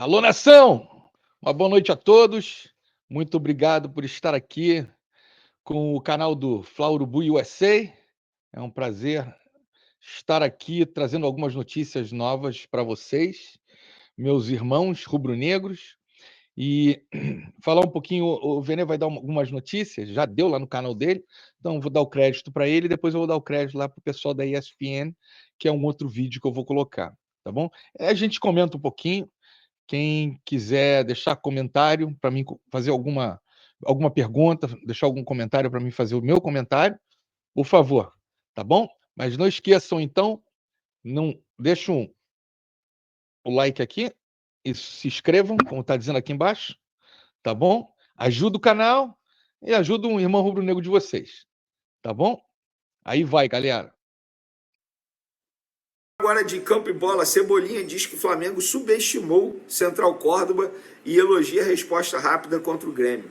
Alô, nação! Uma boa noite a todos. Muito obrigado por estar aqui com o canal do Fla Urubu USA. É um prazer estar aqui trazendo algumas notícias novas para vocês, meus irmãos rubro-negros. E falar um pouquinho, o Vene vai dar algumas notícias, já deu lá no canal dele, então vou dar o crédito para ele, depois eu vou dar o crédito lá para o pessoal da ESPN, que é um outro vídeo que eu vou colocar, tá bom? A gente comenta um pouquinho. Quem quiser deixar comentário para mim fazer alguma pergunta, deixar algum comentário para mim fazer o meu comentário, por favor, tá bom? Mas não esqueçam, então, não deixem o like aqui e se inscrevam, como está dizendo aqui embaixo, tá bom? Ajuda o canal e ajuda um irmão rubro-negro de vocês, tá bom? Aí vai, galera. Agora de campo e bola, Cebolinha diz que o Flamengo subestimou Central Córdoba e elogia a resposta rápida contra o Grêmio.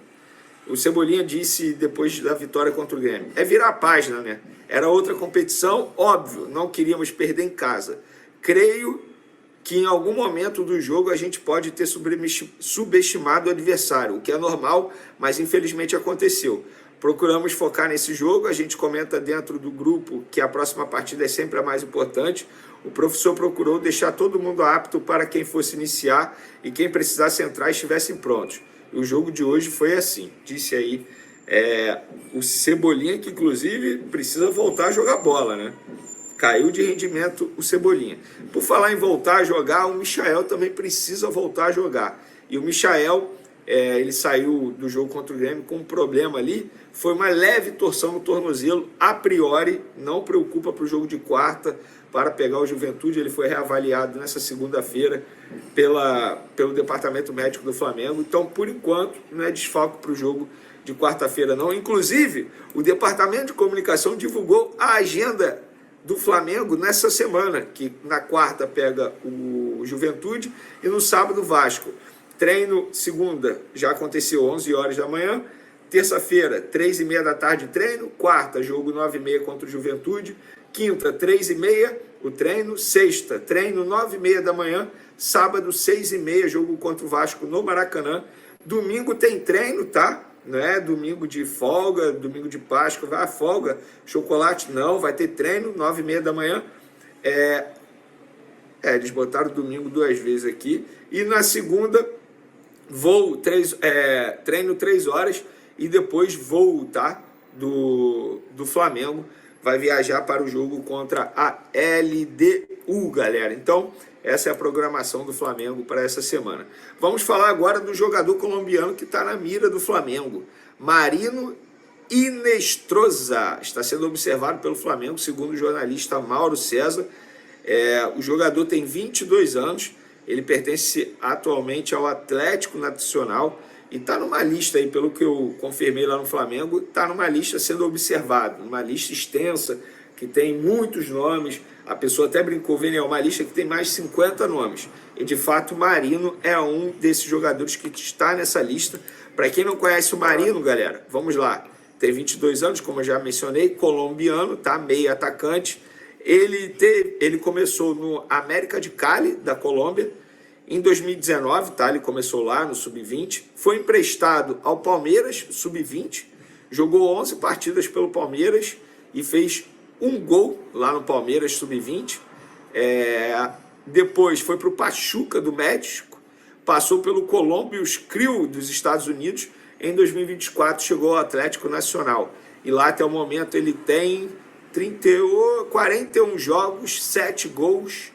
O Cebolinha disse depois da vitória contra o Grêmio: é virar a página, né? Era outra competição, óbvio, não queríamos perder em casa. Creio que em algum momento do jogo a gente pode ter subestimado o adversário, o que é normal, mas infelizmente aconteceu. Procuramos focar nesse jogo, a gente comenta dentro do grupo que a próxima partida é sempre a mais importante. O professor procurou deixar todo mundo apto para quem fosse iniciar e quem precisasse entrar estivessem prontos. E o jogo de hoje foi assim, disse aí o Cebolinha, que inclusive precisa voltar a jogar bola, né? Caiu de rendimento o Cebolinha. Por falar em voltar a jogar, o Michael também precisa voltar a jogar. E o Michael, ele saiu do jogo contra o Grêmio com um problema ali. Foi uma leve torção no tornozelo. A priori, não preocupa para o jogo de quarta, para pegar o Juventude. Ele foi reavaliado nessa segunda-feira pelo Departamento Médico do Flamengo. Então, por enquanto, não é desfalque para o jogo de quarta-feira, não. Inclusive, o Departamento de Comunicação divulgou a agenda do Flamengo nessa semana, que na quarta pega o Juventude e no sábado o Vasco. Treino segunda já aconteceu 11 horas da manhã, terça-feira 3h30 da tarde treino, quarta jogo 9h30 contra o Juventude, quinta 3h30 o treino, sexta treino 9h30 da manhã, sábado 6h30 jogo contra o Vasco no Maracanã, domingo tem treino, tá? Não é domingo de folga, domingo de Páscoa, vai folga, chocolate não, vai ter treino, 9h30 da manhã. Eles botaram domingo 2 vezes aqui. E na segunda, treino 3 horas e depois voo, tá? Do Flamengo. Vai viajar para o jogo contra a LDU, galera. Então, essa é a programação do Flamengo para essa semana. Vamos falar agora do jogador colombiano que está na mira do Flamengo. Marino Inestrosa está sendo observado pelo Flamengo, segundo o jornalista Mauro César. O jogador tem 22 anos, ele pertence atualmente ao Atlético Nacional e está numa lista aí, pelo que eu confirmei lá no Flamengo, está numa lista sendo observado, uma lista extensa, que tem muitos nomes. A pessoa até brincou, Vene, é uma lista que tem mais de 50 nomes. E de fato o Marino é um desses jogadores que está nessa lista. Para quem não conhece o Marino, galera, vamos lá. Tem 22 anos, como eu já mencionei, colombiano, tá? Meio atacante. Ele começou no América de Cali, da Colômbia, em 2019, tá? Ele começou lá no Sub-20, foi emprestado ao Palmeiras, Sub-20, jogou 11 partidas pelo Palmeiras e fez um gol lá no Palmeiras, Sub-20. Depois foi para o Pachuca do México, passou pelo Columbus Crew dos Estados Unidos, em 2024 chegou ao Atlético Nacional. E lá até o momento ele tem 41 jogos, 7 gols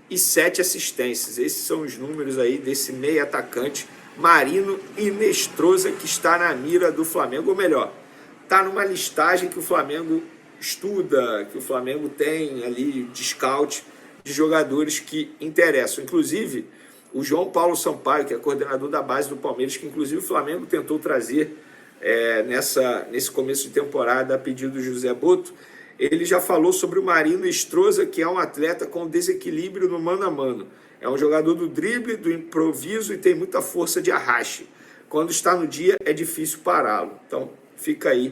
e 7 assistências. Esses são os números aí desse meio atacante Marino Inestrosa, que está na mira do Flamengo, ou melhor, está numa listagem que o Flamengo estuda, que o Flamengo tem ali de scout de jogadores que interessam. Inclusive, o João Paulo Sampaio, que é coordenador da base do Palmeiras, que inclusive o Flamengo tentou trazer nesse começo de temporada a pedido do José Boto, ele já falou sobre o Marino Inestrosa, que é um atleta com desequilíbrio no mano a mano. É um jogador do drible, do improviso e tem muita força de arraste. Quando está no dia, é difícil pará-lo. Então, fica aí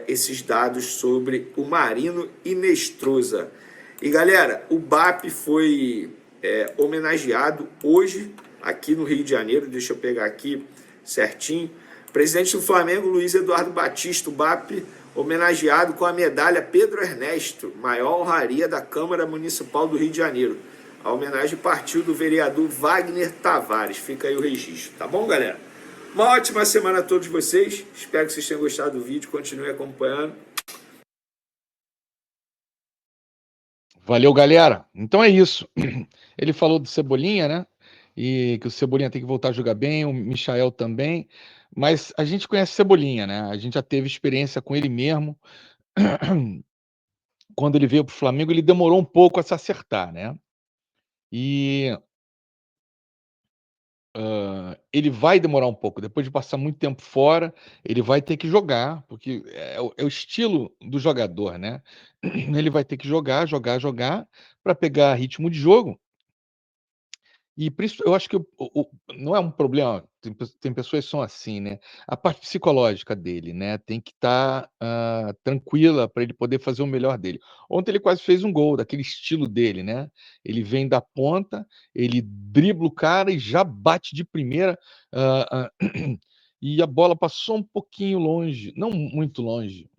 esses dados sobre o Marino Inestrosa. E, galera, o BAP foi homenageado hoje aqui no Rio de Janeiro, deixa eu pegar aqui certinho. Presidente do Flamengo, Luiz Eduardo Batista, o BAP, homenageado com a medalha Pedro Ernesto, maior honraria da Câmara Municipal do Rio de Janeiro. A homenagem partiu do vereador Wagner Tavares. Fica aí o registro. Tá bom, galera? Uma ótima semana a todos vocês. Espero que vocês tenham gostado do vídeo. Continue acompanhando. Valeu, galera. Então é isso. Ele falou do Cebolinha, né? E que o Cebolinha tem que voltar a jogar bem, o Michael também. Mas a gente conhece o Cebolinha, né? A gente já teve experiência com ele mesmo. Quando ele veio para o Flamengo, ele demorou um pouco a se acertar, né? E ele vai demorar um pouco. Depois de passar muito tempo fora, ele vai ter que jogar, porque é o estilo do jogador, né? Ele vai ter que jogar para pegar ritmo de jogo. E eu acho que não é um problema, tem pessoas que são assim, né? A parte psicológica dele, né? Tem que estar tranquila para ele poder fazer o melhor dele. Ontem ele quase fez um gol, daquele estilo dele, né? Ele vem da ponta, ele dribla o cara e já bate de primeira. E a bola passou um pouquinho longe, não muito longe,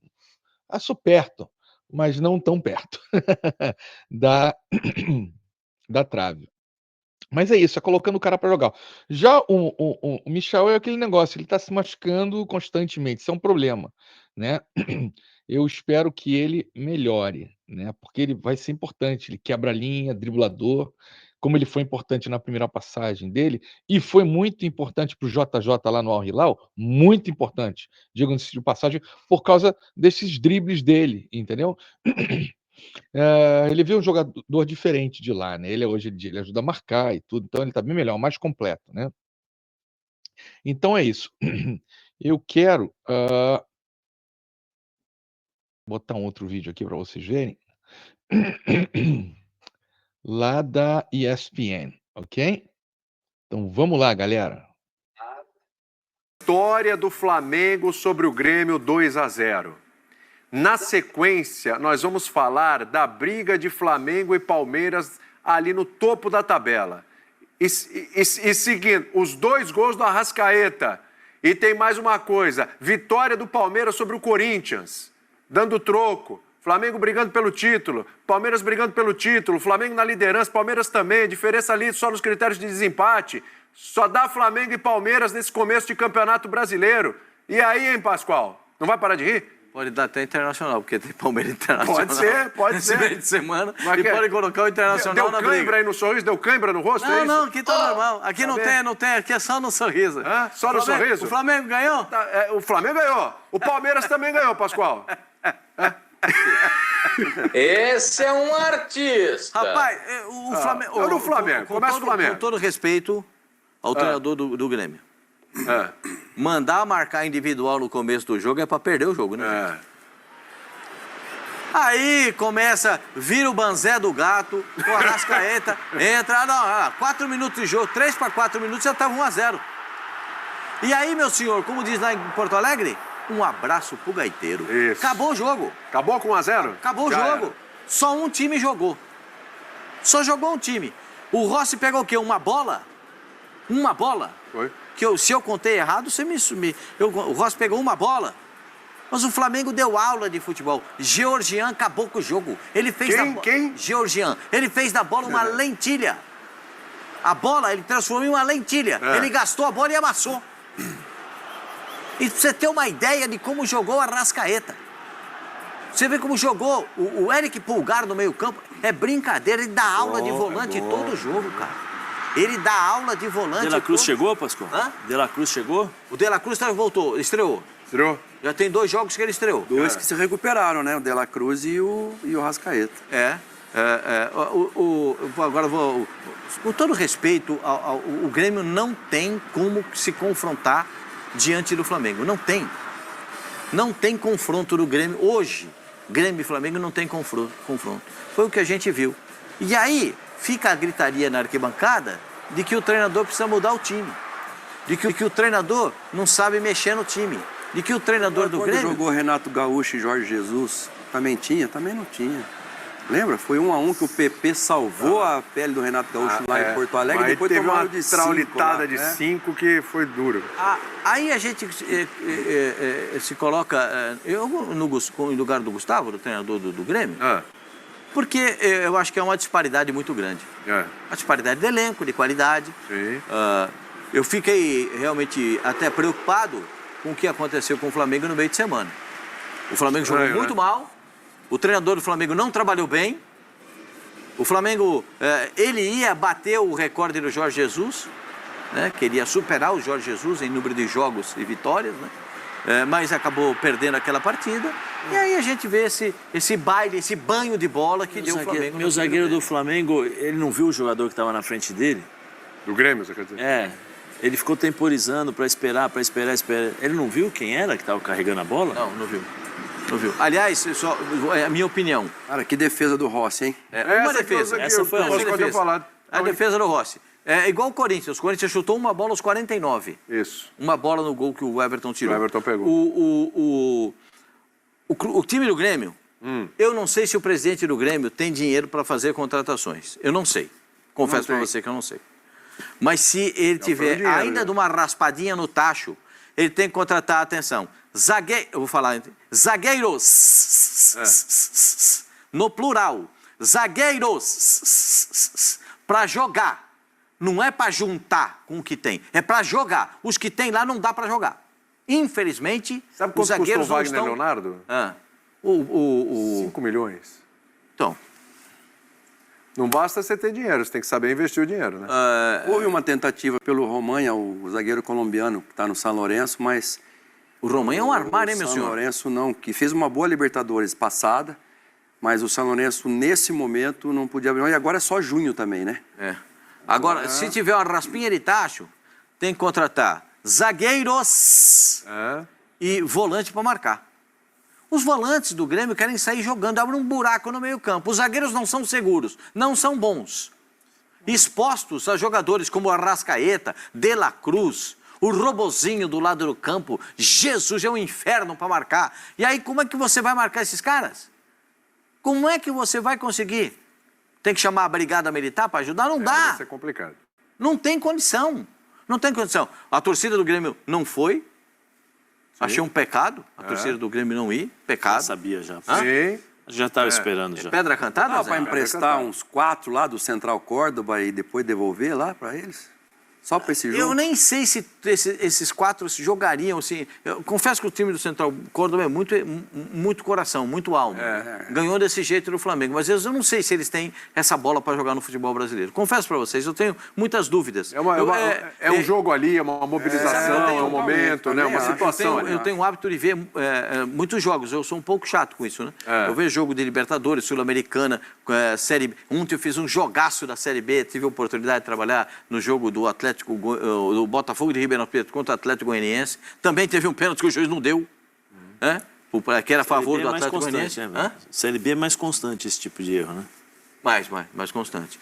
passou perto, mas não tão perto da, da trave. Mas é isso, é colocando o cara para jogar. Já o Michael é aquele negócio, ele está se machucando constantemente, isso é um problema, né? Eu espero que ele melhore, né? Porque ele vai ser importante, ele quebra a linha, driblador, como ele foi importante na primeira passagem dele, e foi muito importante para o JJ lá no Al Hilal, muito importante, digo-se de passagem, por causa desses dribles dele, entendeu? Ele vê um jogador diferente de lá, né? Hoje ele ajuda a marcar e tudo, então ele tá bem melhor, mais completo, né? Então é isso. Eu quero botar um outro vídeo aqui para vocês verem. Lá da ESPN, ok? Então vamos lá, galera. Vitória do Flamengo sobre o Grêmio 2-0. Na sequência, nós vamos falar da briga de Flamengo e Palmeiras ali no topo da tabela. E seguindo, os 2 gols do Arrascaeta. E tem mais uma coisa, vitória do Palmeiras sobre o Corinthians, dando troco. Flamengo brigando pelo título, Palmeiras brigando pelo título, Flamengo na liderança, Palmeiras também, diferença ali só nos critérios de desempate. Só dá Flamengo e Palmeiras nesse começo de campeonato brasileiro. E aí, hein, Pascoal? Não vai parar de rir? Pode dar até Internacional, porque tem Palmeiras Internacional. Pode ser. Nesse meio de semana. Mas e pode colocar o Internacional na briga. Deu cãibra aí no sorriso? Deu cãibra no rosto? Não, aqui tá normal. Aqui não tem, aqui é só no sorriso. Só no sorriso? O Flamengo ganhou? O Flamengo ganhou. O Palmeiras também ganhou, Pascoal. Esse é um artista. Rapaz, o Flamengo... Olha o Flamengo, começa o Flamengo. Com todo respeito ao treinador do Grêmio. Mandar marcar individual no começo do jogo é pra perder o jogo, né? Aí começa, vira o banzé do gato, o Arrascaeta, entra, 4 minutos de jogo, 3 para 4 minutos já estava 1-0. E aí, meu senhor, como diz lá em Porto Alegre, um abraço pro gaiteiro. Isso. Acabou o jogo. Acabou com 1-0? Acabou o jogo. Era. Só um time jogou. Só jogou um time. O Rossi pegou o quê? Uma bola? Uma bola? Foi. Se eu contei errado, você o Rossi pegou uma bola. Mas o Flamengo deu aula de futebol. Georgian acabou com o jogo. Ele fez Quem? Georgian. Ele fez da bola uma lentilha. A bola ele transformou em uma lentilha. Ele gastou a bola e amassou. E pra você ter uma ideia de como jogou o Arrascaeta. Você vê como jogou o Eric Pulgar no meio campo. É brincadeira, ele dá aula de volante todo jogo, cara. Ele dá aula de volante. De La Cruz chegou, Pascoal? De La Cruz chegou? O De La Cruz voltou, estreou. Já tem 2 jogos que ele estreou. 2 que se recuperaram, né? O De La Cruz e o Arrascaeta. Agora com todo respeito, o Grêmio não tem como se confrontar diante do Flamengo. Não tem. Não tem confronto do Grêmio. Hoje, Grêmio e Flamengo não tem confronto. Foi o que a gente viu. E aí, fica a gritaria na arquibancada de que o treinador precisa mudar o time. De que o treinador não sabe mexer no time. De que o treinador do Grêmio... Quando jogou Renato Gaúcho e Jorge Jesus, também tinha? Também não tinha. Lembra? Foi 1-1 que o PP salvou a pele do Renato Gaúcho lá em Porto Alegre. Mas Depois teve uma tomaram de 5 traulitada lá, de né? 5 que foi duro. Aí a gente se coloca eu no lugar do Gustavo, do treinador do Grêmio, porque eu acho que é uma disparidade muito grande. Uma disparidade de elenco, de qualidade. Sim. Eu fiquei realmente até preocupado com o que aconteceu com o Flamengo no meio de semana. O Flamengo jogou muito mal, o treinador do Flamengo não trabalhou bem, o Flamengo, ele ia bater o recorde do Jorge Jesus, né? Queria superar o Jorge Jesus em número de jogos e vitórias, né? Mas acabou perdendo aquela partida. E aí a gente vê esse baile, esse banho de bola que deu o Flamengo. Meu zagueiro do Flamengo, ele não viu o jogador que estava na frente dele? Do Grêmio, você quer dizer? Ele ficou temporizando para esperar. Ele não viu quem era que estava carregando a bola? Não viu. Não viu. Aliás, é a minha opinião. Cara, que defesa do Rossi, hein? Uma defesa. Essa foi a defesa do Rossi. É igual o Corinthians. O Corinthians chutou uma bola aos 49. Isso. Uma bola no gol que o Everton tirou. O Everton pegou. O time do Grêmio, eu não sei se o presidente do Grêmio tem dinheiro para fazer contratações. Eu não sei. Confesso para você que eu não sei. Mas se ele tiver ainda de uma raspadinha no tacho, ele tem que contratar, atenção, eu vou falar, zagueiros, no plural, zagueiros, para jogar. Não é para juntar com o que tem, é para jogar. Os que tem lá não dá para jogar. Infelizmente, sabe os quanto zagueiros custou o não Wagner estão... Leonardo? 5 milhões. Então... Não basta você ter dinheiro, você tem que saber investir o dinheiro, né? Houve uma tentativa pelo Romanha, o zagueiro colombiano, que está no São Lourenço, mas... O Romanha é um armário, hein, meu senhor? O São Lourenço não, que fez uma boa Libertadores passada, mas o São Lourenço, nesse momento, não podia abrir. E agora é só junho também, né? Agora, se tiver uma raspinha de tacho, tem que contratar zagueiros e volante para marcar. Os volantes do Grêmio querem sair jogando, abrem um buraco no meio campo. Os zagueiros não são seguros, não são bons. Expostos a jogadores como Arrascaeta, De La Cruz, o robozinho do lado do campo. Jesus, é um inferno para marcar. E aí, como é que você vai marcar esses caras? Como é que você vai conseguir? Tem que chamar a brigada militar para ajudar? Não dá. Vai ser complicado. Não tem condição. Não tem condição. A torcida do Grêmio não foi. Achei um pecado a torcida do Grêmio não ir. Pecado. Já sabia já. Sim. Já estava esperando já. Pedra cantada, Dá Zé? para emprestar uns 4 lá do Central Córdoba e depois devolver lá para eles? Só para esse jogo? Eu nem sei se esses 4 se jogariam assim. Eu confesso que o time do Central Córdoba é muito coração, muito alma. Ganhou desse jeito do Flamengo, mas eu não sei se eles têm essa bola para jogar no futebol brasileiro. Confesso para vocês, eu tenho muitas dúvidas. É um jogo ali, é uma mobilização, é um momento, né? Uma situação. Eu tenho o hábito de ver muitos jogos, eu sou um pouco chato com isso, né? Eu vejo jogo de Libertadores, Sul-Americana, Série B. Ontem eu fiz um jogaço da Série B, tive a oportunidade de trabalhar no jogo do do Botafogo de Ribeirão Preto contra o Atlético Goianiense. Também teve um pênalti que o juiz não deu, que era a favor do Atlético Goianiense. Série B é mais constante esse tipo de erro, né? Mais constante.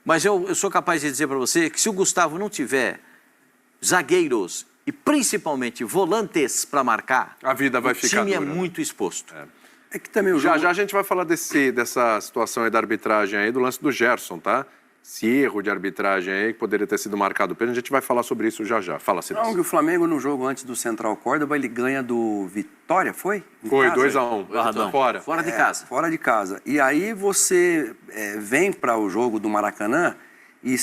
Mas eu sou capaz de dizer para você que se o Gustavo não tiver zagueiros e principalmente volantes para marcar, a vida vai ficar time dura, é muito exposto. É que também o jogo... Já a gente vai falar dessa situação aí da arbitragem aí, do lance do Gerson, tá? Esse erro de arbitragem aí, que poderia ter sido marcado pênalti, a gente vai falar sobre isso já. Fala, Cid. Não, que o Flamengo no jogo antes do Central Córdoba, ele ganha do Vitória, foi? Foi, 2-1. Fora de casa. Fora de casa. E aí você vem para o jogo do Maracanã e,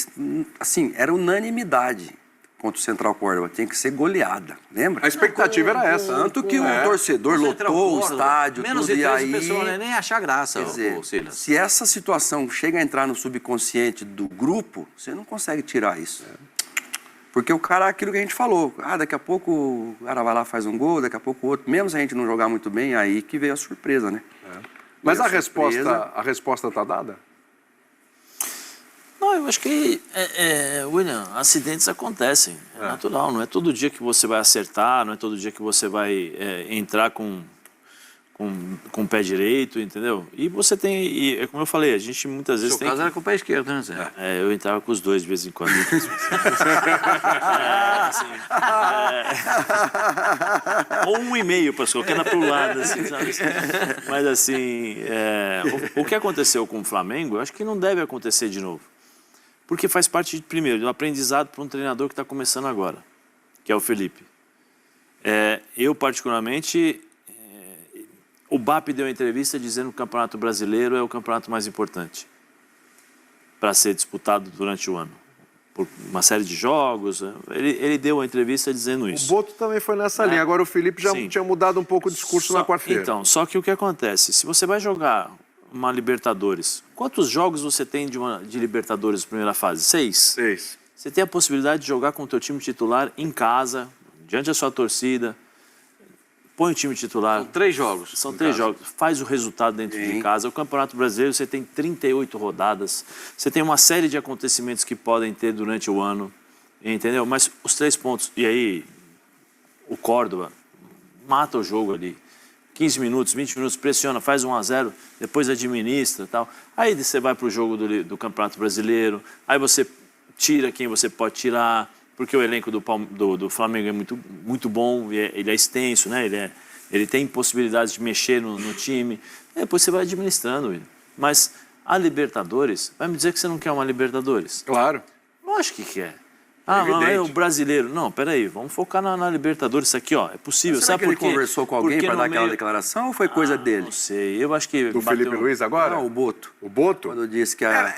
assim, era unanimidade contra o Central Córdoba. Tinha que ser goleada, lembra? A expectativa era essa. Tanto que o torcedor lotou o estádio, menos tudo, de 13 e aí... pessoas nem achar graça, Quer dizer, se essa situação chega a entrar no subconsciente do grupo, você não consegue tirar isso. Porque o cara, aquilo que a gente falou, daqui a pouco o cara vai lá faz um gol, daqui a pouco o outro, mesmo se a gente não jogar muito bem, aí que veio a surpresa, né? Mas a resposta tá dada? Não, eu acho que, William, acidentes acontecem, é natural, não é todo dia que você vai acertar, não é todo dia que você vai entrar com com o pé direito, entendeu? E você tem, e, é como eu falei, a gente muitas vezes No tem caso que... era com o pé esquerdo, né, Zé? eu entrava com os dois de vez em quando. Ou 1,5 para colocar pro lado, assim, sabe? Mas assim, o que aconteceu com o Flamengo, eu acho que não deve acontecer de novo. Porque faz parte, primeiro, do aprendizado para um treinador que está começando agora, que é o Felipe. Eu, particularmente, o BAP deu uma entrevista dizendo que o Campeonato Brasileiro é o campeonato mais importante para ser disputado durante o ano. Por uma série de jogos, ele deu uma entrevista dizendo isso. O Boto também foi nessa linha, agora o Felipe já tinha mudado um pouco o discurso na quarta-feira. Então, só que o que acontece? Se você vai jogar uma Libertadores, quantos jogos você tem de Libertadores na primeira fase? 6? 6. Você tem a possibilidade de jogar com o teu time titular em casa, diante da sua torcida. Põe o time titular. São 3 jogos. São 3 jogos. Faz o resultado dentro de casa. O Campeonato Brasileiro, você tem 38 rodadas. Você tem uma série de acontecimentos que podem ter durante o ano. Entendeu? Mas os 3 pontos... E aí, o Córdoba mata o jogo ali. 15 minutos, 20 minutos, pressiona, faz 1-0, depois administra e tal. Aí você vai para o jogo do Campeonato Brasileiro. Aí você tira quem você pode tirar... Porque o elenco do Flamengo é muito bom, ele é extenso, né? Ele tem possibilidades de mexer no time. Depois você vai administrando ele. Mas a Libertadores, vai me dizer que você não quer uma Libertadores? Claro. Lógico que quer. Não, é o brasileiro. Não, peraí, vamos focar na Libertadores. Isso aqui, ó, é possível. Mas será Sabe que por quê? ele conversou com alguém para dar aquela declaração ou foi coisa dele? Não sei, eu acho que... Do Felipe Luiz agora? Não, o Boto. O Boto? Quando disse que a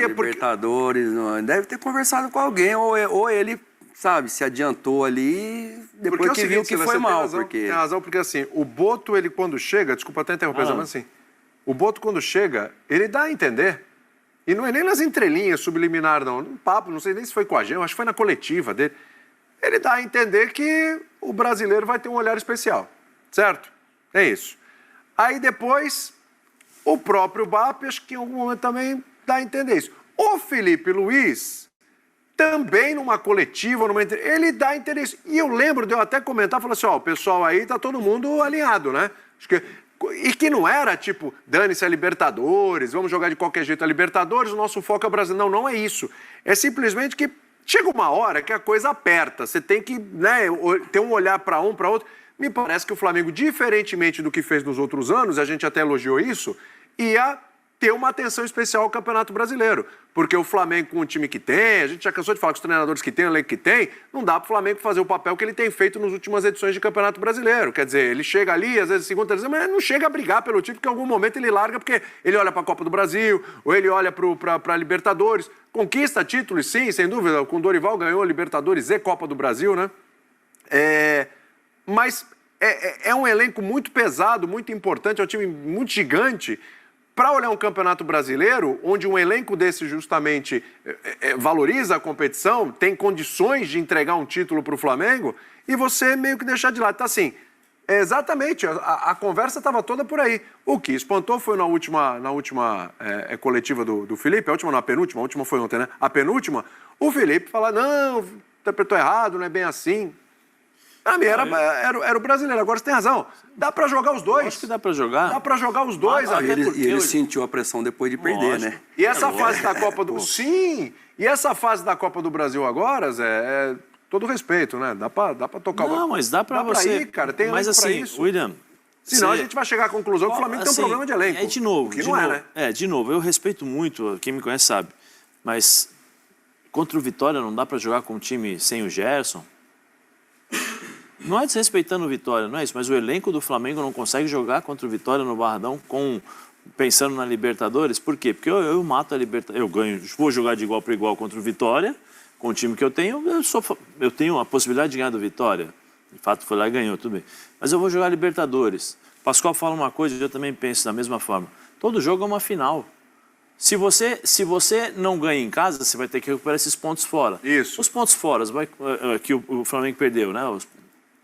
Libertadores, não, deve ter conversado com alguém, ou ele, sabe, se adiantou ali, depois que viu que foi mal. Tem razão, porque assim, o Boto, ele quando chega, desculpa até interromper, mas assim, o Boto quando chega, ele dá a entender, e não é nem nas entrelinhas, subliminar, não, num papo, não sei nem se foi com a gente, acho que foi na coletiva dele, ele dá a entender que o brasileiro vai ter um olhar especial, certo? É isso. Aí depois, o próprio BAP, acho que em algum momento também dá a entender isso. O Felipe Luiz, também numa coletiva, ele dá a entender isso. E eu lembro de eu até comentar, falou assim, ó, o pessoal aí tá todo mundo alinhado, né? E que não era tipo, dane-se a Libertadores, vamos jogar de qualquer jeito a Libertadores, o nosso foco é o Brasil. Não, não é isso. É simplesmente que chega uma hora que a coisa aperta. Você tem que, né, ter um olhar para um, para outro. Me parece que o Flamengo, diferentemente do que fez nos outros anos, a gente até elogiou isso, ia ter uma atenção especial ao Campeonato Brasileiro. Porque o Flamengo, com o time que tem, a gente já cansou de falar com os treinadores que tem, o elenco que tem, não dá para o Flamengo fazer o papel que ele tem feito nas últimas edições de Campeonato Brasileiro. Quer dizer, ele chega ali, às vezes segunda, terceira, mas não chega a brigar pelo time, porque em algum momento ele larga, porque ele olha para a Copa do Brasil, ou ele olha para a Libertadores. Conquista títulos, sim, sem dúvida. Com o Dorival ganhou Libertadores e Copa do Brasil, né? Mas é um elenco muito pesado, muito importante, é um time muito gigante. Para olhar um campeonato brasileiro, onde um elenco desse justamente valoriza a competição, tem condições de entregar um título para o Flamengo, e você meio que deixar de lado. Então, assim, exatamente, a conversa estava toda por aí. O que espantou foi na última coletiva do Felipe, a última não, a penúltima, a última foi ontem, né? A penúltima, o Felipe fala, não, interpretou errado, não é bem assim. Pra mim, era o brasileiro. Agora você tem razão. Dá pra jogar os dois. Acho que dá pra jogar. Dá pra jogar os dois. E ele sentiu a pressão depois de perder, né? E essa fase da Copa do... Sim! E essa fase da Copa do Brasil agora, Zé, todo respeito, né? Dá pra tocar... Não, mas dá pra você... Pra ir, cara. Tem mas assim, isso. William... Senão a gente vai chegar à conclusão que o Flamengo tem um problema de elenco. De novo, de novo, eu respeito muito, quem me conhece sabe. Mas contra o Vitória não dá pra jogar com um time sem o Gerson? Não é desrespeitando o Vitória, não é isso, mas o elenco do Flamengo não consegue jogar contra o Vitória no Barradão pensando na Libertadores. Por quê? Porque eu mato a Libertadores, eu ganho, vou jogar de igual para igual contra o Vitória, com o time que eu tenho, eu tenho a possibilidade de ganhar do Vitória. De fato, foi lá e ganhou, tudo bem. Mas eu vou jogar Libertadores. Pascoal fala uma coisa, eu também penso da mesma forma. Todo jogo é uma final. Se você não ganha em casa, você vai ter que recuperar esses pontos fora. Isso. Os pontos fora que o Flamengo perdeu, né?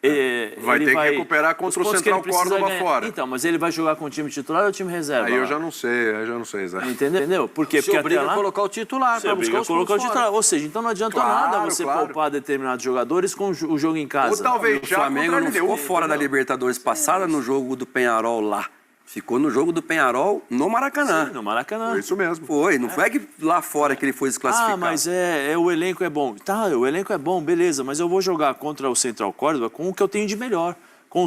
Vai ele ter que recuperar contra os o pontos que ele Central precisa Córdoba ganhar. fora. Então, mas ele vai jogar com o time titular ou o time reserva? Aí eu lá? já não sei, Zé. Entendeu? Por quê? Você Porque obriga até lá... a colocar o titular. Você pra obriga buscar a os colocar o pontos titular. fora. Ou seja, então não adianta Claro, nada você claro. poupar determinados jogadores com o jogo em casa. Ou talvez O já Flamengo contra a não ficou LDU. fora da Libertadores passada no jogo do Penharol lá. Ficou no jogo do Penharol no Maracanã. Sim, no Maracanã. Foi isso mesmo. Foi, não foi que lá fora que ele foi desclassificado. Ah, mas o elenco é bom. Tá, o elenco é bom, beleza, mas eu vou jogar contra o Central Córdoba com o que eu tenho de melhor. Com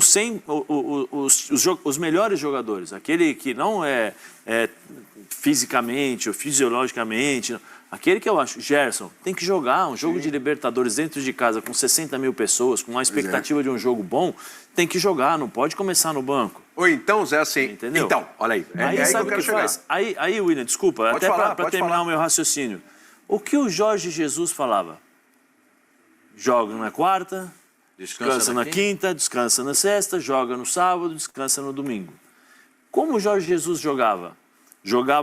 os melhores jogadores. Aquele que não é fisicamente ou fisiologicamente. Aquele que eu acho, Gerson, tem que jogar um jogo de Libertadores dentro de casa com 60 mil pessoas, com uma expectativa de um jogo bom, tem que jogar, não pode começar no banco. Ou então, Zé, assim... Entendeu? Então, olha aí. Aí que sabe eu o quero que chegar. faz? Aí, William, desculpa, Pode até falar, para pode terminar falar. o meu raciocínio. O que o Jorge Jesus falava? Joga na quarta, descansa na quinta, descansa na sexta, joga no sábado, descansa no domingo. Como o Jorge Jesus jogava?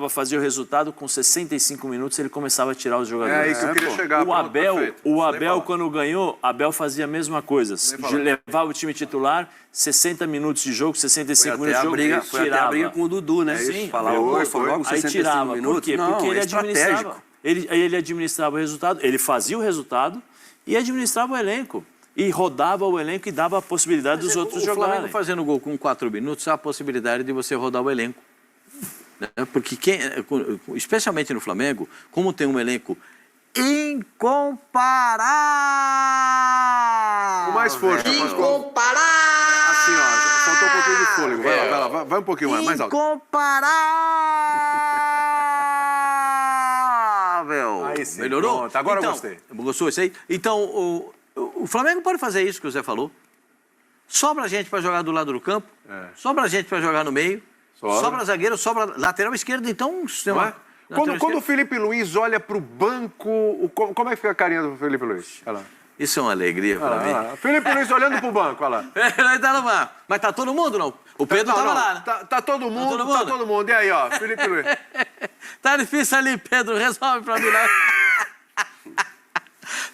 Fazia o resultado, com 65 minutos ele começava a tirar os É jogadores. aí que eu queria chegar. O Pronto, Abel, perfeito. o Nem Abel falar. quando ganhou, Abel fazia a mesma coisa. falar. Levava o time titular, 60 minutos de jogo, 65 Foi minutos até de a jogo, briga, foi até a tirava. briga com o Dudu, né? Sim, Falava, foi, pô, logo Aí 65 tirava. minutos. Por quê? Não, Porque ele é administrava. estratégico. Ele administrava o resultado, ele fazia o resultado e administrava o elenco. E rodava o elenco e dava a possibilidade dos outros O jogarem. Flamengo fazendo gol com 4 minutos, há a possibilidade de você rodar o elenco. Né? Porque, especialmente no Flamengo, como tem um elenco incomparável. Com mais força, Pascoal. Assim, ó, faltou um pouquinho de fôlego. Vai lá, vai um pouquinho mais alto. Incomparável. Aí sim, Melhorou? pronto, agora eu Então, gostei. Gostou isso aí? Então, o Flamengo pode fazer isso que o Zé falou. Sobra gente para jogar do lado do campo, sobra gente para jogar no meio, sobra zagueiro, sobra lateral esquerdo, então... Não é? Quando o Felipe Luiz olha pro banco, como é que fica a carinha do Felipe Luiz? Olha lá. Isso é uma alegria para mim. Felipe Luiz olhando pro banco, olha lá. Ele tá no banco. Mas tá todo mundo, não? O Pedro tava lá, né? Tá todo mundo. E aí, ó, Felipe Luiz. Tá difícil ali, Pedro. Resolve pra mim, né?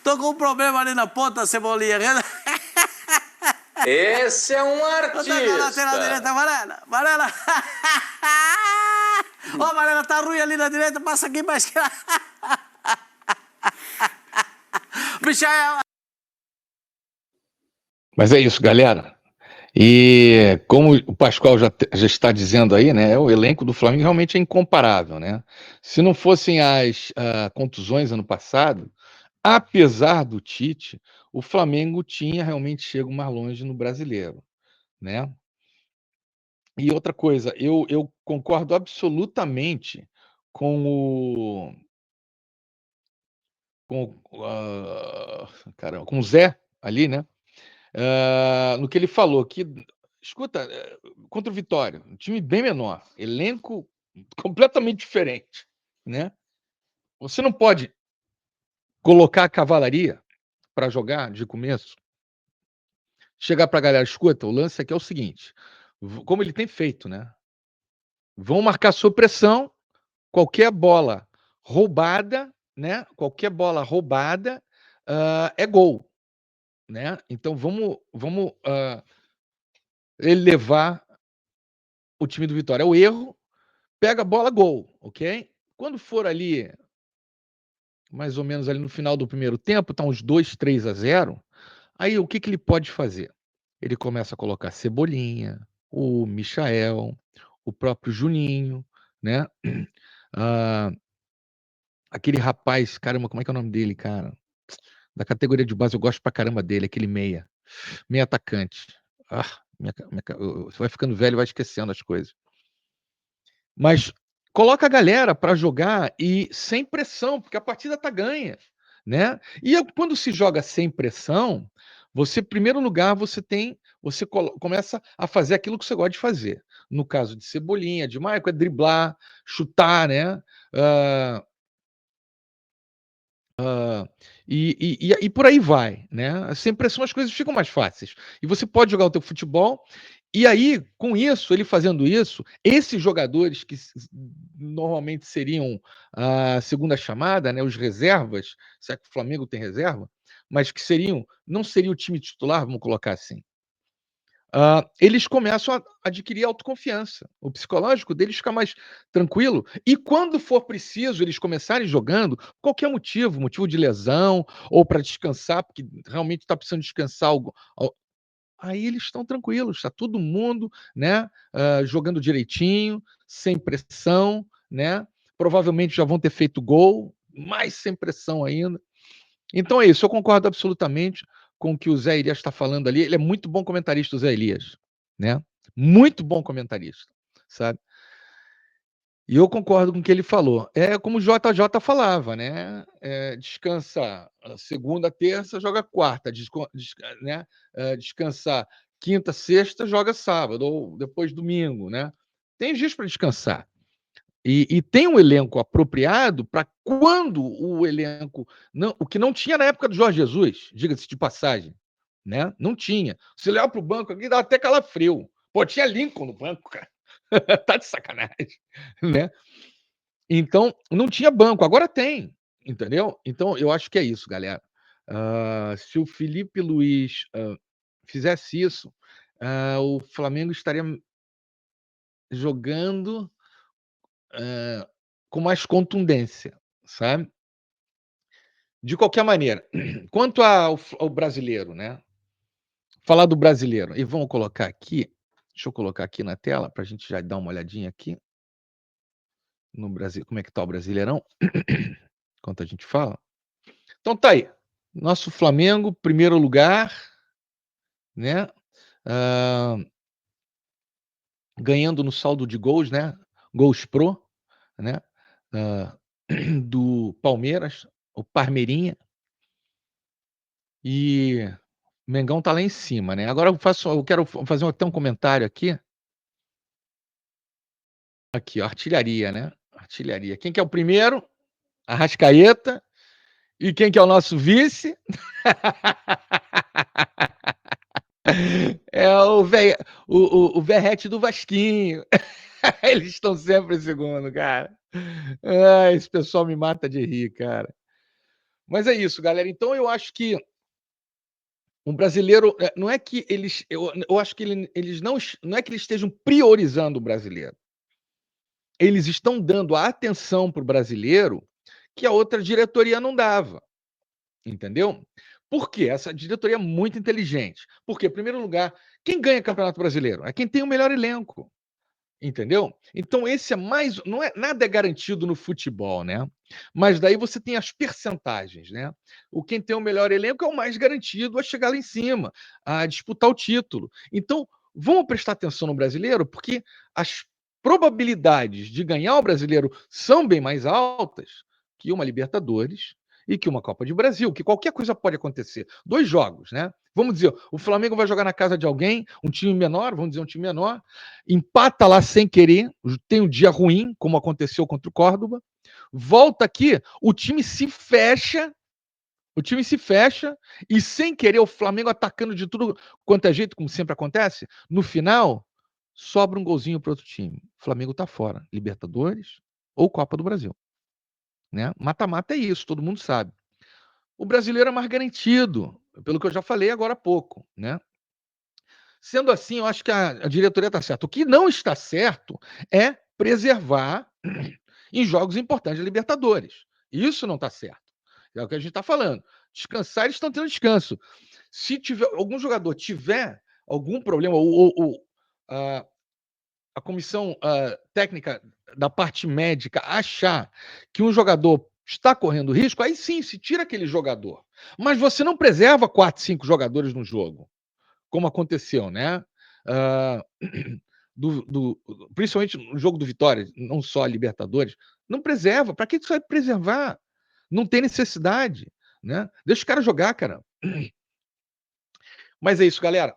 Tô com um problema ali na ponta, Cebolinha. Esse é um Eu tô na lateral direita, artista. Varela. Ó, Varela, tá ruim ali na direita, passa aqui pra esquerda. Michael. Mas é isso, galera. E como o Pascoal já está dizendo aí, né, o elenco do Flamengo realmente é incomparável, né? Se não fossem as contusões ano passado, apesar do Tite, o Flamengo tinha realmente chegado mais longe no Brasileiro, né? E outra coisa, eu concordo absolutamente com com o Zé ali, né? No que ele falou, que, escuta, contra o Vitória, um time bem menor, elenco completamente diferente, né? Você não pode colocar a cavalaria para jogar de começo, chegar para a galera, escuta, o lance aqui é o seguinte, como ele tem feito, né? Vão marcar sua pressão, qualquer bola roubada, né? Qualquer bola roubada é gol, né? Então vamos elevar o time do Vitória. É o erro, pega a bola, gol, ok? Quando for ali, mais ou menos ali no final do primeiro tempo, tá uns 2-3-0, aí o que ele pode fazer? Ele começa a colocar Cebolinha, o Michael, o próprio Juninho, né? Aquele rapaz, caramba, como é que é o nome dele, cara? Da categoria de base, eu gosto pra caramba dele, aquele meia atacante. Você vai ficando velho e vai esquecendo as coisas. Mas coloca a galera para jogar e sem pressão, porque a partida tá ganha, né? E quando se joga sem pressão, você, em primeiro lugar, você começa a fazer aquilo que você gosta de fazer. No caso de Cebolinha, de Maicon, é driblar, chutar, né? E por aí vai, né? Sem pressão as coisas ficam mais fáceis. E você pode jogar o teu futebol E aí, com isso, ele fazendo isso, esses jogadores que normalmente seriam a segunda chamada, né, os reservas, se é que o Flamengo tem reserva, mas que não seria o time titular, vamos colocar assim. Eles começam a adquirir autoconfiança. O psicológico deles fica mais tranquilo. E quando for preciso eles começarem jogando, qualquer motivo de lesão ou para descansar, porque realmente está precisando descansar aí eles estão tranquilos, está todo mundo, né, jogando direitinho, sem pressão, né? Provavelmente já vão ter feito gol, mais sem pressão ainda. Então é isso, eu concordo absolutamente com o que o Zé Elias está falando ali. Ele é muito bom comentarista, o Zé Elias, né? Muito bom comentarista, sabe? E eu concordo com o que ele falou. É como o JJ falava, né? Descansa segunda, terça, joga quarta, né? Descansar quinta, sexta, joga sábado, ou depois domingo, né? Tem dias para descansar. E tem um elenco apropriado para quando o elenco. Não, o que não tinha na época do Jorge Jesus, diga-se de passagem. Né? Não tinha. Se olhar para o banco aqui, dá até calafrio. Pô, tinha Lincoln no banco, cara. Tá de sacanagem. Né? Então, não tinha banco, agora tem. Entendeu? Então, eu acho que é isso, galera. Se o Felipe Luiz fizesse isso, o Flamengo estaria jogando com mais contundência, sabe? De qualquer maneira, quanto ao brasileiro, né? Falar do brasileiro, e vamos colocar aqui, deixa eu colocar aqui na tela para a gente já dar uma olhadinha aqui no Brasil, como é que tá o Brasileirão, enquanto a gente fala. Então tá aí, nosso Flamengo, primeiro lugar, né? Ganhando no saldo de gols, né? Gols pro, né? Do Palmeiras, o Parmeirinha. E o Mengão tá lá em cima, né? Agora eu quero fazer até um comentário aqui. Aqui, ó, artilharia, né? Artilharia. Quem que é o primeiro? Arrascaeta. E quem que é o nosso vice? É o Verrete do Vasquinho. Eles estão sempre em segundo, cara. Esse pessoal me mata de rir, cara. Mas é isso, galera. Então eu acho que o brasileiro não é que eles, eu acho que eles não é que eles estejam priorizando o brasileiro. Eles estão dando a atenção para o brasileiro que a outra diretoria não dava. Entendeu? Por quê? Essa diretoria é muito inteligente. Porque, em primeiro lugar, quem ganha Campeonato Brasileiro? É quem tem o melhor elenco. Entendeu? Então, esse é mais. Não é, nada é garantido no futebol, né? Mas daí você tem as percentagens, né? Quem tem o melhor elenco é o mais garantido a chegar lá em cima, a disputar o título. Então, vamos prestar atenção no brasileiro, porque as probabilidades de ganhar o brasileiro são bem mais altas que uma Libertadores e que uma Copa de Brasil, que qualquer coisa pode acontecer. 2 jogos, né? Vamos dizer, o Flamengo vai jogar na casa de alguém, um time menor, vamos dizer um time menor, empata lá sem querer, tem um dia ruim, como aconteceu contra o Córdoba, volta aqui, o time se fecha e sem querer o Flamengo atacando de tudo quanto é jeito, como sempre acontece, no final sobra um golzinho para outro time. O Flamengo tá fora, Libertadores ou Copa do Brasil, né? Mata-mata é isso, todo mundo sabe. O brasileiro é mais garantido, pelo que eu já falei agora há pouco, né? Sendo assim, eu acho que a diretoria está certa. O que não está certo é preservar em jogos importantes da Libertadores. Isso não está certo. É o que a gente está falando. Descansar, eles estão tendo descanso. Se tiver algum jogador tiver algum problema, ou a comissão técnica da parte médica achar que um jogador está correndo risco, aí sim, se tira aquele jogador. Mas você não preserva 4, 5 jogadores no jogo, como aconteceu, né? Principalmente no jogo do Vitória, não só a Libertadores, não preserva. Para que você vai preservar? Não tem necessidade, né? Deixa o cara jogar, cara. Mas é isso, galera.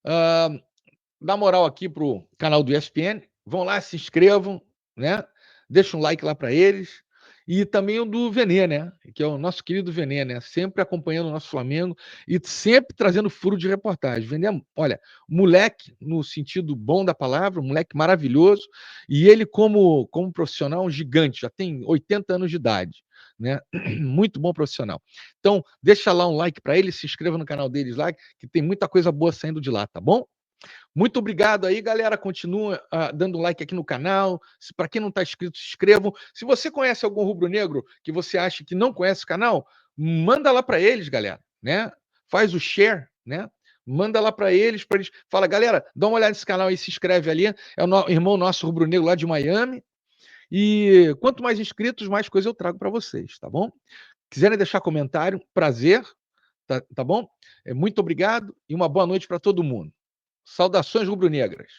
Dá moral aqui pro canal do ESPN. Vão lá, se inscrevam, né? Deixa um like lá para eles. e também o do Venê, né? Que é o nosso querido Venê, né? Sempre acompanhando o nosso Flamengo e sempre trazendo furo de reportagem. Venê, olha, moleque, no sentido bom da palavra, um moleque maravilhoso, e ele, como profissional, um gigante, já tem 80 anos de idade, né? Muito bom profissional. Então, deixa lá um like para ele, se inscreva no canal deles lá, que tem muita coisa boa saindo de lá, tá bom? Muito obrigado aí, galera. Continua dando like aqui no canal. Para quem não está inscrito, se inscrevam. Se você conhece algum rubro-negro que você acha que não conhece o canal, manda lá para eles, galera, né? Faz o share, né? Manda lá para eles, fala, galera, dá uma olhada nesse canal aí, se inscreve ali. É o irmão nosso rubro-negro lá de Miami. E quanto mais inscritos, mais coisa eu trago para vocês, tá bom? Quiserem deixar comentário, prazer, tá bom? Muito obrigado e uma boa noite para todo mundo. Saudações rubro-negras.